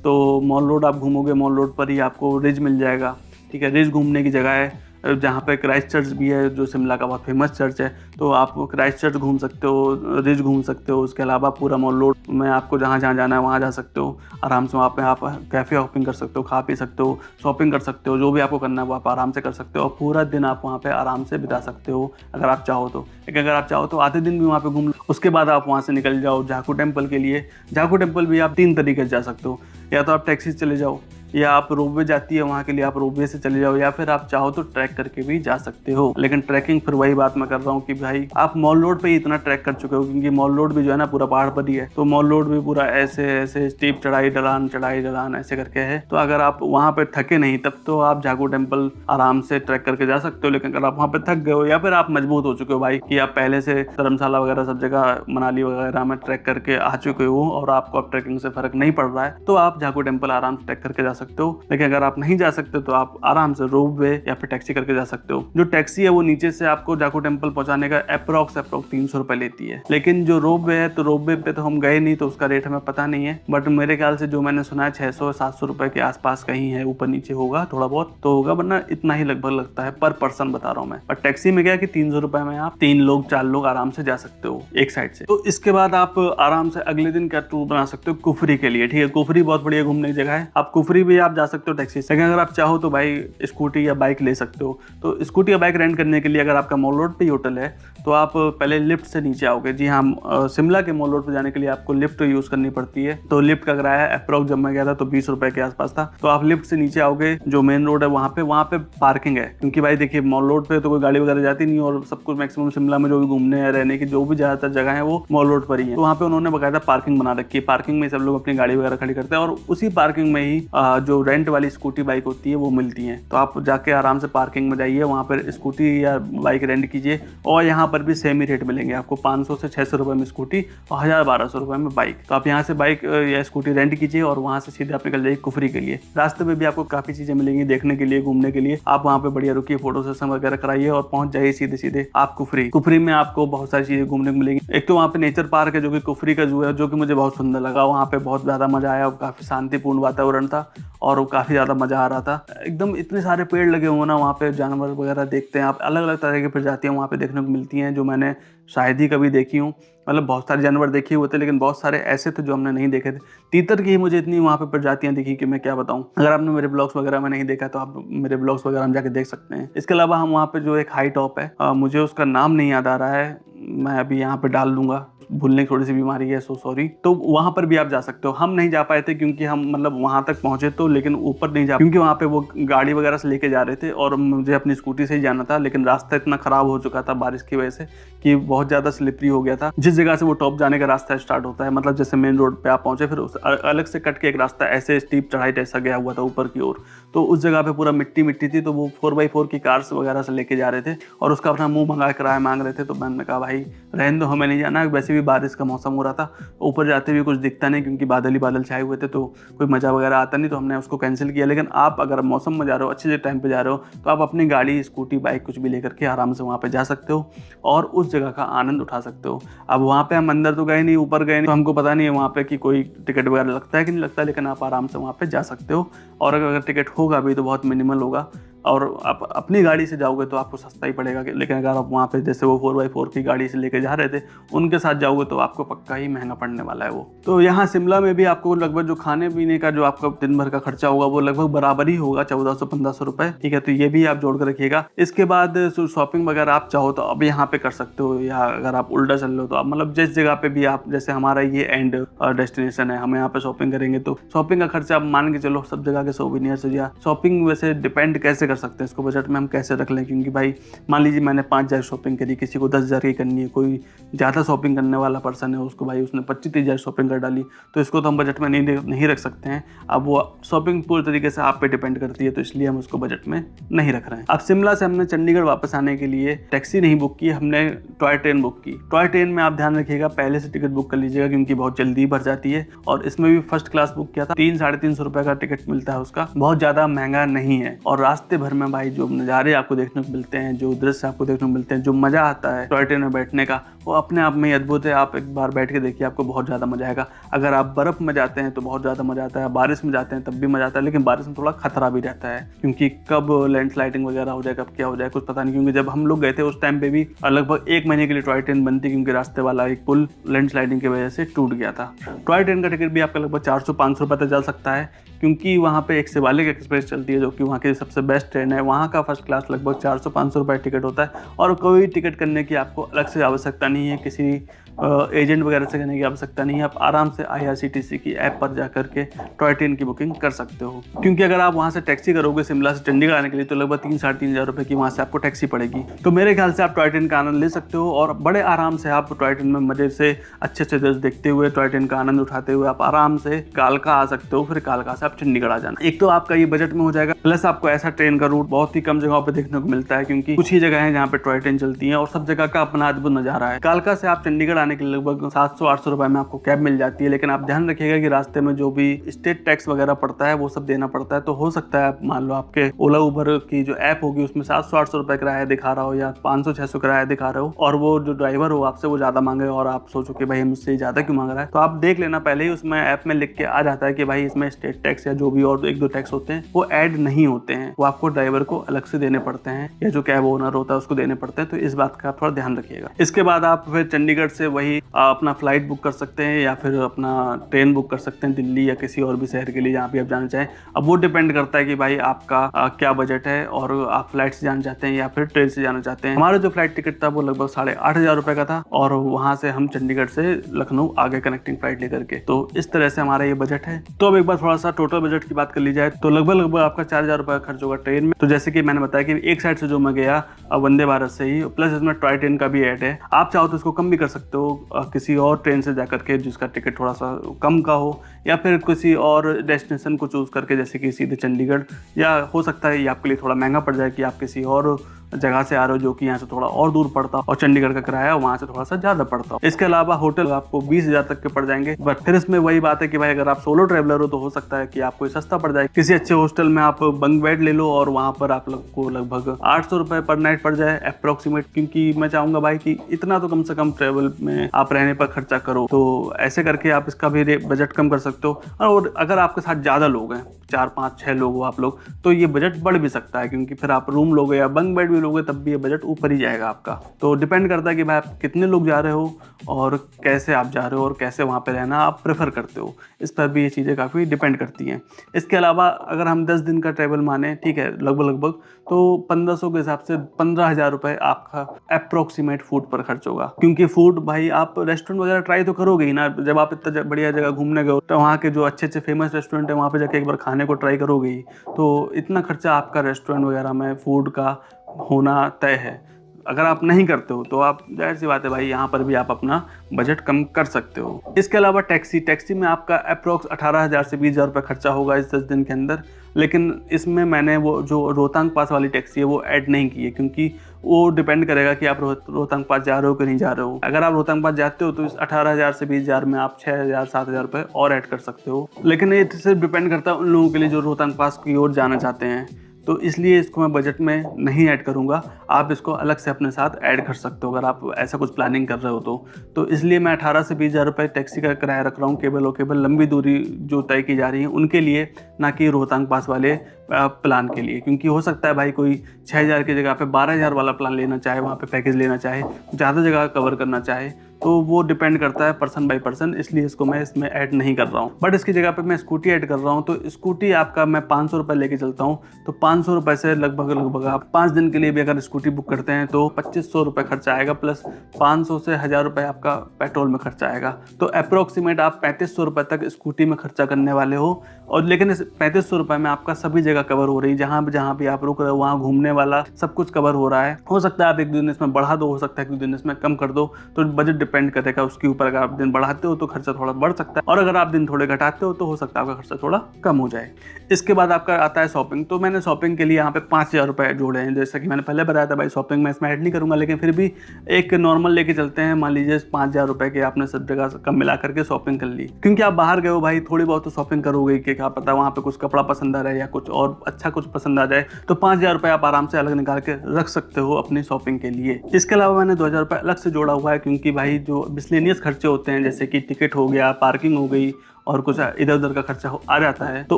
तो मॉल रोड आप घूमोगे, मॉल रोड पर ही आपको रिज मिल जाएगा, ठीक है। रिज घूमने की जगह है, जहाँ पे क्राइस्ट चर्च भी है, जो शिमला का बहुत फेमस चर्च है। तो आप क्राइस्ट चर्च घूम सकते हो, रिज घूम सकते हो। उसके अलावा पूरा मॉल रोड में आपको जहाँ जहाँ जाना है वहाँ जा सकते हो आराम से। वहाँ पे आप कैफ़े शॉपिंग कर सकते हो, खा पी सकते हो, शॉपिंग कर सकते हो, जो भी आपको करना है वो आप आराम से कर सकते हो, और पूरा दिन आप वहाँ पे आराम से बिता सकते हो अगर आप चाहो तो। लेकिन अगर आप चाहो तो आधे दिन भी वहाँ पे घूम लो उसके बाद आप वहाँ से निकल जाओ जाकू टेम्पल के लिए। जाकू टेम्पल भी आप 3 तरीके से जा सकते हो, या तो आप टैक्सी से चले जाओ, या आप रोपवे जाती है वहाँ के लिए आप रोपवे से चले जाओ, या फिर आप चाहो तो ट्रैक करके भी जा सकते हो। लेकिन ट्रैकिंग फिर वही बात मैं कर रहा हूँ कि भाई आप मॉल रोड पे ही इतना ट्रैक कर चुके हो, क्योंकि मॉल रोड भी जो है ना पूरा पहाड़ पर ही है, तो मॉल रोड भी पूरा ऐसे ऐसे स्टीप चढ़ाई ढलान ऐसे करके है। तो अगर आप वहाँ पे थके नहीं तब तो आप जागो टेम्पल आराम से ट्रैक करके जा सकते हो। लेकिन अगर आप वहाँ पे थक गए हो, या फिर आप मजबूत हो चुके हो भाई कि आप पहले से धर्मशाला वगैरह सब जगह मनाली वगैरह में ट्रैक करके आ चुके हो और आपको अब ट्रैकिंग से फर्क नहीं पड़ रहा है, तो आप जागो टेम्पल आराम से ट्रैक करके जा सकते हो। लेकिन अगर आप नहीं जा सकते तो आप आराम से रोपवे या फिर टैक्सी करके जा सकते हो। जो टैक्सी है वो नीचे से आपको जाकू टेम्पल पहुंचाने का अप्रोक्स 300 रुपए लेती है। लेकिन जो रोपवे है, तो रोपवे पे तो हम गए नहीं तो उसका रेट हमें पता नहीं है, बट मेरे ख्याल से जो मैंने सुना है 600-700 रुपए के आसपास कहीं है, ऊपर नीचे होगा, थोड़ा बहुत तो होगा, वरना इतना ही लगभग लगता है पर पर्सन बता रहा हूँ मैं। और टैक्सी में क्या कि 300 रुपए में आप 3 लोग 4 लोग आराम से जा सकते हो एक साइड से। तो इसके बाद आप आराम से अगले दिन का टूर बना सकते हो कुफरी के लिए। ठीक है, कुफरी बहुत बढ़िया घूमने की जगह है, आप कुफरी भी आप जा सकते हो टैक्सी से। लेकिन अगर आप चाहो तो भाई स्कूटी या बाइक ले सकते हो। तो स्कूटी या बाइक रेंट करने के लिए अगर आपका मॉल रोड पे ही होटल है तो आप पहले लिफ्ट से नीचे आओगे। जी हाँ, शिमला के मॉल रोड पे जाने के लिए आपको लिफ्ट यूज करनी पड़ती है। तो लिफ्ट का किराया अप्रोक्स जब मैं गया था तो 20 रुपए के आसपास था। तो आप लिफ्ट से नीचे आओगे, जो मेन रोड है वहाँ पे पार्किंग है, क्योंकि भाई देखिए मॉल रोड पे तो कोई गाड़ी वगैरह जाती नहीं, और सब कुछ मैक्सिमम शिमला में जो भी घूमने या रहने की जो भी ज्यादातर जगह है वो मॉल रोड पर ही है। तो वहाँ पे उन्होंने बकायदा पार्किंग बना रखी है, पार्किंग में सब लोग अपनी गाड़ी वगैरह खड़ी करते हैं, और उसी पार्किंग में ही जो रेंट वाली स्कूटी बाइक होती है वो मिलती है। तो आप जाके आराम से पार्किंग में जाइए, वहाँ पर स्कूटी या बाइक रेंट कीजिए, और यहाँ पर भी सेम ही रेट मिलेंगे आपको, 500 से 600 रुपए में स्कूटी और 1000-1200 रुपए में बाइक। तो आप यहाँ से बाइक या स्कूटी रेंट कीजिए और वहाँ से सीधे आप निकल जाइए कुफरी के लिए। रास्ते में भी आपको काफी चीजें मिलेंगी देखने के लिए, घूमने के लिए। आप वहाँ पे बढ़िया रुकिए, फोटो सेशन वगैरह कराइए और पहुंच जाइए सीधे सीधे आप कुफरी। कुफरी में आपको बहुत सारी चीजें घूमने को मिलेंगी। एक तो वहाँ पे नेचर पार्क है जो कि कुफरी का जू है, जो कि मुझे बहुत सुंदर लगा। वहाँ पे बहुत ज्यादा मजा आया, काफी शांतिपूर्ण वातावरण था और काफी ज्यादा मजा आ रहा था एकदम। इतने सारे पेड़ लगे हुए ना वहाँ पे, जानवर वगैरह देखते हैं आप, अलग अलग तरह की प्रजातियां वहाँ पे देखने को मिलती हैं जो मैंने शायद ही कभी देखी हूँ। मतलब बहुत सारे जानवर देखे हुए थे, लेकिन बहुत सारे ऐसे थे जो हमने नहीं देखे थे। तीतर की ही मुझे इतनी वहाँ पे प्रजातियां दिखी कि मैं क्या बताऊं। अगर आपने मेरे ब्लॉग्स वगैरह में नहीं देखा तो आप मेरे ब्लॉग्स वगैरह में जाके देख सकते हैं। इसके अलावा हम वहाँ पे जो एक हाई टॉप है, मुझे उसका नाम नहीं याद आ रहा है, मैं अभी यहाँ पे डाल दूंगा, भूलने की थोड़ी सी बीमारी है, सो सॉरी। तो वहाँ पर भी आप जा सकते हो। हम नहीं जा पाए थे क्योंकि हम मतलब वहाँ तक पहुँचे तो, लेकिन ऊपर नहीं जा, क्योंकि वहाँ पे वो गाड़ी वगैरह से लेके जा रहे थे और मुझे अपनी स्कूटी से ही जाना था। लेकिन रास्ता इतना खराब हो चुका था बारिश की वजह से कि बहुत ज़्यादा स्लिपरी हो गया था। जिस जगह से वो टॉप जाने का रास्ता स्टार्ट होता है, मतलब जैसे मेन रोड पे आप पहुँचे, फिर उस अलग से कट के एक रास्ता ऐसे स्टीप चढ़ाई जैसा गया हुआ था ऊपर की ओर। तो उस जगह पे पूरा मिट्टी मिट्टी थी, तो वो 4x4 की कार्स वगैरह से लेके जा रहे थे और उसका अपना मुंह मंगा किराया मांग रहे थे। तो मैंने कहा भाई रहने दो, हमें नहीं जाना। वैसे भी बारिश का मौसम हो रहा था, ऊपर जाते हुए कुछ दिखता नहीं क्योंकि बादल ही बादल छाए हुए थे, तो कोई मजा वगैरह आता नहीं, तो हमने उसको कैंसिल किया। लेकिन आप अगर मौसम में जा रहे हो, अच्छे से टाइम पे जा रहे हो, तो आप अपनी गाड़ी, स्कूटी, बाइक कुछ भी लेकर के आराम से वहाँ पे जा सकते हो और उस जगह का आनंद उठा सकते हो। अब वहाँ पे हम अंदर तो गए नहीं, ऊपर गए नहीं, तो हमको पता नहीं है वहाँ पे कि कोई टिकट वगैरह लगता है कि नहीं लगता, लेकिन आप आराम से वहाँ पे जा सकते हो। और अगर टिकट होगा भी तो बहुत मिनिमल होगा, और आप अपनी गाड़ी से जाओगे तो आपको सस्ता ही पड़ेगा। लेकिन अगर आप वहाँ पे जैसे वो 4x4 की गाड़ी से लेके जा रहे थे उनके साथ जाओगे तो आपको पक्का ही महंगा पड़ने वाला है वो। तो यहाँ शिमला में भी आपको लगभग जो खाने पीने का जो आपका दिन भर का खर्चा होगा वो लगभग बराबर ही होगा, 1400-1500 रुपए। ठीक है, तो ये भी आप जोड़ कर रखिएगा। इसके बाद शॉपिंग वगैरह आप चाहो तो अब यहाँ पे कर सकते हो, या अगर आप उल्टा चल लो तो आप मतलब जिस जगह पे भी आप, जैसे हमारा ये एंड डेस्टिनेशन है, हम यहाँ पे शॉपिंग करेंगे तो शॉपिंग का खर्चा आप मान के चलो सब जगह के सोवेनियर्स या शॉपिंग वैसे डिपेंड कैसे कर सकते हैं इसको बजट में हम कैसे रख लें। क्योंकि भाई मान लीजिए मैंने 5000 शॉपिंग करी, किसी को 10,000 की करनी है, कोई ज़्यादा शॉपिंग करने वाला पर्सन है उसको भाई उसने 25-30,000 शॉपिंग कर डाली, तो इसको तो हम बजट में नहीं रख सकते हैं। अब वो शॉपिंग पूरी तरीके से आप पे डिपेंड करती है, तो इसलिए हम उसको बजट में नहीं रख रहे हैं। अब शिमला से हमने चंडीगढ़ वापस आने के लिए टैक्सी नहीं बुक की, हमने टॉय ट्रेन बुक की। टॉय ट्रेन में आप ध्यान रखिएगा पहले से टिकट बुक कर लीजिएगा क्योंकि बहुत जल्दी भर जाती है, और इसमें भी फर्स्ट क्लास बुक किया था। 300-350 रुपए का टिकट मिलता है उसका, बहुत ज़्यादा महंगा नहीं है। और रास्ते भर में भाई जो नज़ारे आपको देखने को मिलते हैं, जो दृश्य आपको देखने को मिलते हैं, जो मज़ा आता है टॉय ट्रेन में बैठने का, वो अपने आप में ही अद्भुत है। आप एक बार बैठ के देखिए, आपको बहुत ज़्यादा मजा आएगा। अगर आप बर्फ़ में जाते हैं तो बहुत ज़्यादा मजा आता है, बारिश में जाते हैं तब भी मजा आता है, लेकिन बारिश में थोड़ा खतरा भी रहता है क्योंकि कब लैंडस्लाइडिंग वगैरह हो जाए, कब क्या हो जाए कुछ पता नहीं। क्योंकि जब हम लोग गए थे उस टाइम पे भी लगभग 1 महीने के लिए टॉय ट्रेन बनती, क्योंकि रास्ते वाला एक पुल लैंडस्लाइडिंग की वजह से टूट गया था। टॉय ट्रेन का टिकट भी आपका लगभग 400-500 रुपये तक जा सकता है, क्योंकि वहाँ पे एक शिवालिक एक्सप्रेस चलती है जो कि वहाँ की सबसे बेस्ट ट्रेन है। वहाँ का फर्स्ट क्लास लगभग 400-500 रुपये टिकट होता है और कोई टिकट करने की आपको अलग से आवश्यकता नहीं है, किसी एजेंट वगैरह से करने की आवश्यकता नहीं है। आप आराम से IRCTC की ऐप पर जा कर के टॉय ट्रेन की बुकिंग कर सकते हो। क्योंकि अगर आप वहाँ से टैक्सी करोगे शिमला से चंडीगढ़ आने के लिए तो लगभग 3-3.5 हज़ार रुपये की वहाँ से आपको टैक्सी पड़ेगी। तो मेरे ख्याल से आप टॉय ट्रेन का आनंद ले सकते हो और बड़े आराम से आप टॉय ट्रेन में मजे से अच्छे अच्छे दृश्य देखते हुए टॉय ट्रेन का आनंद उठाते हुए आप आराम से कालका आ सकते हो। फिर कालका से आप चंडीगढ़ आ जाना। एक तो आपका ये बजट में हो जाएगा, प्लस आपको ऐसा ट्रेन का रूट बहुत ही कम जगहों पर देखने को मिलता है क्योंकि कुछ ही जगह है जहाँ पे टॉय ट्रेन चलती है और सब जगह का अपना अद्भुत नजारा है। कालका से आप चंडीगढ़ आने के लिए लगभग 700-800 रुपए में आपको कैब मिल जाती है, लेकिन आप ध्यान रखिएगा कि रास्ते में जो भी स्टेट टैक्स वगैरह पड़ता है वो सब देना पड़ता है। तो हो सकता है मान लो आपके ओला उबर की जो ऐप होगी उसमें 700-800 रुपए किराया दिखा रहा हो या 500-600 किराया दिखा रहे हो और वो जो ड्राइवर हो आपसे वो ज्यादा मांगे और आप सोचो कि भाई मुझसे ज्यादा क्यों मांग रहा है, तो आप देख लेना पहले ही उसमें ऐप में लिख के आ जाता है कि भाई इसमें स्टेट टैक्स या जो भी और 1-2 टैक्स होते हैं वो ऐड नहीं होते हैं, वो आपको ड्राइवर को अलग से देने पड़ते हैं या जो कैब ओनर होता है उसको देने पड़ते हैं। तो इस बात का थोड़ा ध्यान रखिएगा। इसके बाद आप फिर चंडीगढ़ से वही अपना फ्लाइट बुक कर सकते हैं या फिर अपना ट्रेन बुक कर सकते हैं दिल्ली या किसी और भी शहर के लिए जहाँ भी आप जाना चाहें। अब वो डिपेंड करता है कि भाई आपका क्या बजट है और आप फ्लाइट से जाना चाहते हैं या फिर ट्रेन से जाना चाहते हैं। हमारा जो फ्लाइट टिकट था वो लगभग 8,500 रुपए का था और वहाँ से हम चंडीगढ़ से लखनऊ आगे कनेक्टिंग फ्लाइट लेकर के, तो इस तरह से हमारा ये बजट है। तो अब एक बार थोड़ा सा टोटल बजट की बात कर ली जाए तो लगभग आपका 4,000 रुपये खर्च होगा ट्रेन में। तो जैसे कि मैंने बताया कि एक साइड से जो मैं गया वंदे भारत से ही, प्लस इसमें टॉय ट्रेन का भी ऐड है। आप चाहो तो इसको कम भी कर सकते हो किसी और ट्रेन से जाकर के जिसका टिकट थोड़ा सा कम का हो, या फिर किसी और डेस्टिनेशन को चूज करके जैसे कि सीधे चंडीगढ़, या हो सकता है ये आपके लिए थोड़ा महंगा पड़ जाए कि आप किसी और जगह से आ रहे हो जो कि यहाँ से थोड़ा और दूर पड़ता और चंडीगढ़ का किराया वहाँ से थोड़ा सा ज़्यादा पड़ता। इसके अलावा होटल आपको 20,000 तक के पड़ जाएंगे। बट फिर इसमें वही बात है कि भाई अगर आप सोलो ट्रैवलर हो तो हो सकता है कि आपको सस्ता पड़ जाए, किसी अच्छे हॉस्टल में आप बंक बेड ले लो और वहाँ पर आप लोग को लगभग 800 रुपये पर नाइट पड़ जाए अप्रोक्सीमेट। क्योंकि मैं चाहूँगा भाई कि इतना तो कम से कम ट्रैवल में आप रहने पर खर्चा करो, तो ऐसे करके आप इसका भी बजट कम कर सकते हो। और अगर आपके साथ ज़्यादा लोग हैं, 4-5-6 लोग हो आप लोग, तो ये बजट बढ़ भी सकता है क्योंकि फिर आप रूम लोगे या बंक बेड भी लोगे तब भी ये बजट ऊपर ही जाएगा आपका। तो डिपेंड करता है कि भाई आप कितने लोग जा रहे हो और कैसे आप जा रहे हो और कैसे वहाँ पे रहना आप प्रेफर करते हो, इस पर भी ये चीज़ें काफ़ी डिपेंड करती हैं। इसके अलावा अगर हम 10 दिन का ट्रैवल माने, ठीक है, लगभग तो 1500 के हिसाब से 15,000 रुपये आपका अप्रोक्सीमेट फूड पर खर्च होगा। क्योंकि फूड भाई आप रेस्टोरेंट वगैरह ट्राई तो करोगे ही ना, जब आप इतना बढ़िया जगह घूमने गए तो वहाँ के जो अच्छे फेमस रेस्टोरेंट है वहाँ पे जाके एक बार खाने को ट्राई करोगे ही, तो इतना खर्चा आपका रेस्टोरेंट वगैरह में फूड का होना तय है। अगर आप नहीं करते हो तो आप जाहिर सी बात है भाई यहाँ पर भी आप अपना बजट कम कर सकते हो। इसके अलावा टैक्सी में आपका अप्रोक्स 18,000 से 20,000 रुपये खर्चा होगा इस 10 दिन के अंदर। लेकिन इसमें मैंने वो जो रोहतांग पास वाली टैक्सी है वो ऐड नहीं की है क्योंकि वो डिपेंड करेगा कि आप रोहतांग पास जा रहे हो कि नहीं जा रहे हो। अगर आप रोहतांग पास जाते हो तो इस 18,000 से 20,000 में आप 6,000-7,000 रुपये और ऐड कर सकते हो। लेकिन ये सिर्फ डिपेंड करता है उन लोगों के लिए जो रोहतांग पास की ओर जाना चाहते हैं, तो इसलिए इसको मैं बजट में नहीं ऐड करूँगा। आप इसको अलग से अपने साथ ऐड कर सकते हो अगर आप ऐसा कुछ प्लानिंग कर रहे हो तो इसलिए मैं 18 से 20,000 रुपये टैक्सी का किराया रख रहा हूँ केवल लंबी दूरी जो तय की जा रही है उनके लिए, ना कि रोहतांग पास वाले प्लान के लिए। क्योंकि हो सकता है भाई कोई 6,000 की जगह पे 12,000 वाला प्लान लेना चाहे, वहाँ पे पैकेज लेना चाहे, ज़्यादा जगह कवर करना चाहे, तो वो डिपेंड करता है पर्सन बाय पर्सन, इसलिए इसको मैं इसमें ऐड नहीं कर रहा हूँ। बट इसकी जगह पे मैं स्कूटी ऐड कर रहा हूँ। तो स्कूटी आपका मैं 500 रुपये लेके चलता हूँ, तो 500 रुपये से लगभग आप 5 दिन के लिए भी अगर स्कूटी बुक करते हैं तो 2,500 रुपये खर्चा आएगा, प्लस 500 से 1,000 रुपये आपका पेट्रोल में खर्चा आएगा। तो अप्रोक्सीमेट आप 3,500 रुपये तक स्कूटी में खर्चा करने वाले हो। और लेकिन इस 3,500 रुपये में आपका सभी जगह कवर हो रही है, जहाँ भी आप रुक रहे हो वहाँ घूमने वाला सब कुछ कवर हो रहा है। हो सकता है आप 1 दिन इसमें बढ़ा दो, हो सकता है 1 दिन इसमें कम कर दो, तो बजट डिपेंड करेगा उसके ऊपर। अगर आप दिन बढ़ाते हो तो खर्चा थोड़ा बढ़ सकता है और अगर आप दिन थोड़े घटाते हो तो हो सकता है आपका खर्चा थोड़ा कम हो जाए। इसके बाद आपका आता है शॉपिंग। तो मैंने शॉपिंग के लिए यहाँ पे 5,000 रुपये जोड़े हैं। जैसा कि मैंने पहले बताया था भाई शॉपिंग में इसमें ऐड नहीं करूँगा, लेकिन फिर भी एक नॉर्मल लेके चलते हैं। मान लीजिए 5,000 रुपये के आपने सब जगह कम मिला करके शॉपिंग कर ली, क्योंकि आप बाहर गए हो भाई, थोड़ी बहुत तो शॉपिंग करोगे कि क्या पता वहाँ पे कुछ कपड़ा पसंद आ जाए या कुछ और अच्छा कुछ पसंद आ जाए, तो 5,000 रुपये आप आराम से अलग निकाल के रख सकते हो अपनी शॉपिंग के लिए। इसके अलावा मैंने 2,000 रुपये अलग से जोड़ा हुआ है क्योंकि भाई कोई जो मिसलेनियस खर्चे होते हैं, जैसे कि टिकट हो गया, पार्किंग हो गई और कुछ इधर उधर का खर्चा आ जाता है, तो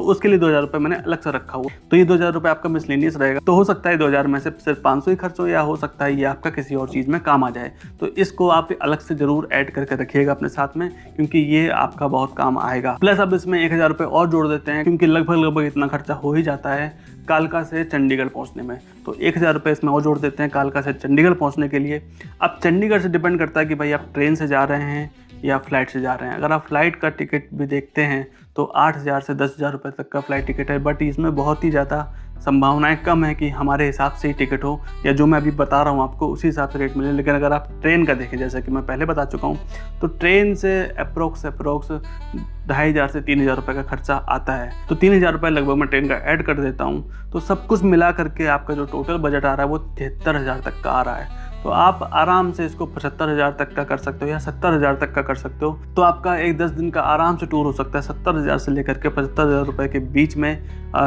उसके लिए 2000 रुपये मैंने अलग से रखा हुआ। तो ये 2000 रुपये आपका मिसलेनियस रहेगा। तो हो सकता है 2000 में से सिर्फ 500 ही खर्च हो, या हो सकता है ये आपका किसी और चीज़ में काम आ जाए। तो इसको आप अलग से जरूर ऐड करके रखिएगा अपने साथ में, क्योंकि ये आपका बहुत काम आएगा। प्लस अब इसमें 1000 रुपये और जोड़ देते हैं, क्योंकि लगभग इतना खर्चा हो ही जाता है कालका से चंडीगढ़ पहुंचने में। तो 1000 रुपये इसमें और जोड़ देते हैं कालका से चंडीगढ़ पहुंचने के लिए। अब चंडीगढ़ से डिपेंड करता है कि भाई आप ट्रेन से जा रहे हैं या फ्लाइट से जा रहे हैं। अगर आप फ्लाइट का टिकट भी देखते हैं तो 8000 से 10,000 रुपये तक का फ्लाइट टिकट है, बट इसमें बहुत ही ज़्यादा संभावनाएं कम है कि हमारे हिसाब से ही टिकट हो, या जो मैं अभी बता रहा हूँ आपको उसी हिसाब से रेट मिले। लेकिन अगर आप ट्रेन का देखें, जैसा कि मैं पहले बता चुका हूँ, तो ट्रेन से अप्रोक्स 2500 से 3000 रुपये का खर्चा आता है। तो 3000 रुपये लगभग मैं ट्रेन का ऐड कर देता हूँ, तो सब कुछ मिला करके आपका जो टोटल बजट आ रहा है वो 73,000 तक का आ रहा है। तो आप आराम से इसको 75,000 तक का कर सकते हो या 70,000 तक का कर सकते हो। तो आपका एक 10 दिन का आराम से टूर हो सकता है 70,000 से लेकर के 75,000 रुपये के बीच में,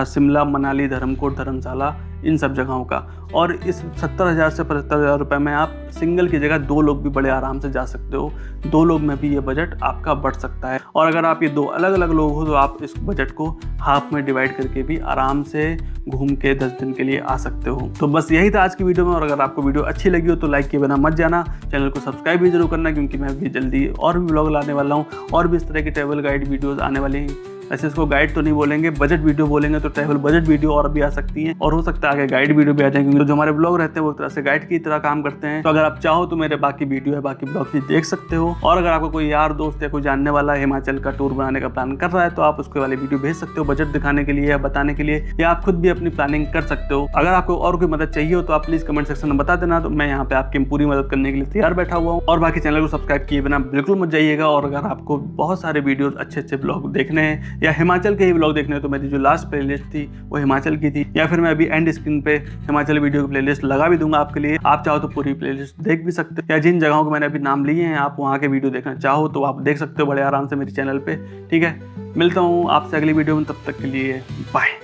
शिमला, मनाली, धर्मकोट, धर्मशाला, इन सब जगहों का। और इस 70,000 से 75,000 रुपये में आप सिंगल की जगह 2 लोग भी बड़े आराम से जा सकते हो। 2 लोग में भी ये बजट आपका बढ़ सकता है। और अगर आप ये 2 अलग अलग लोग हो तो आप इस बजट को हाफ में डिवाइड करके भी आराम से घूम के 10 दिन के लिए आ सकते हो। तो बस यही था आज की वीडियो में। और अगर आपको वीडियो अच्छी लगी हो तो लाइक किए बिना मत जाना, चैनल को सब्सक्राइब भी जरूर करना, क्योंकि मैं भी जल्दी और भी व्लॉग लाने वाला हूँ और भी इस तरह की ट्रैवल गाइड वीडियोज़ आने वाली हैं। ऐसे इसको गाइड तो नहीं बोलेंगे, बजट वीडियो बोलेंगे, तो ट्रैवल बजट वीडियो और भी आ सकती हैं, और हो सकता है आगे गाइड वीडियो भी आ जाए, क्योंकि जो हमारे ब्लॉग रहते हैं वो एक तरह से गाइड की तरह काम करते हैं। तो अगर आप चाहो तो मेरे बाकी वीडियो है, बाकी ब्लॉग भी देख सकते हो। और अगर आपको कोई यार दोस्त या कोई जानने वाला हिमाचल का टूर बनाने का प्लान कर रहा है तो आप उसके वाले वीडियो भेज सकते हो, बजट दिखाने के लिए या बताने के लिए, या आप खुद भी अपनी प्लानिंग कर सकते हो। अगर आपको और कोई मदद चाहिए हो तो आप प्लीज़ कमेंट सेक्शन में बता देना, तो मैं यहाँ पे आपकी पूरी मदद करने के लिए तैयार बैठा हुआ हूँ। और बाकी चैनल को सब्सक्राइब किए बिना बिल्कुल मत जाइएगा। और अगर आपको बहुत सारे वीडियोस अच्छे ब्लॉग देखने हैं या हिमाचल के ही ब्लॉग देखने हैं, तो मेरी जो लास्ट प्लेलिस्ट थी वो हिमाचल की थी, या फिर मैं अभी एंड स्क्रीन पे हिमाचल वीडियो की प्लेलिस्ट लगा भी दूंगा आपके लिए। आप चाहो तो पूरी प्लेलिस्ट देख भी सकते हो, या जिन जगहों के मैंने अभी नाम लिए हैं आप वहाँ के वीडियो देखना चाहो तो आप देख सकते हो बड़े आराम से मेरे चैनल पे। ठीक है, मिलता हूँ आपसे अगली वीडियो में, तब तक के लिए बाय।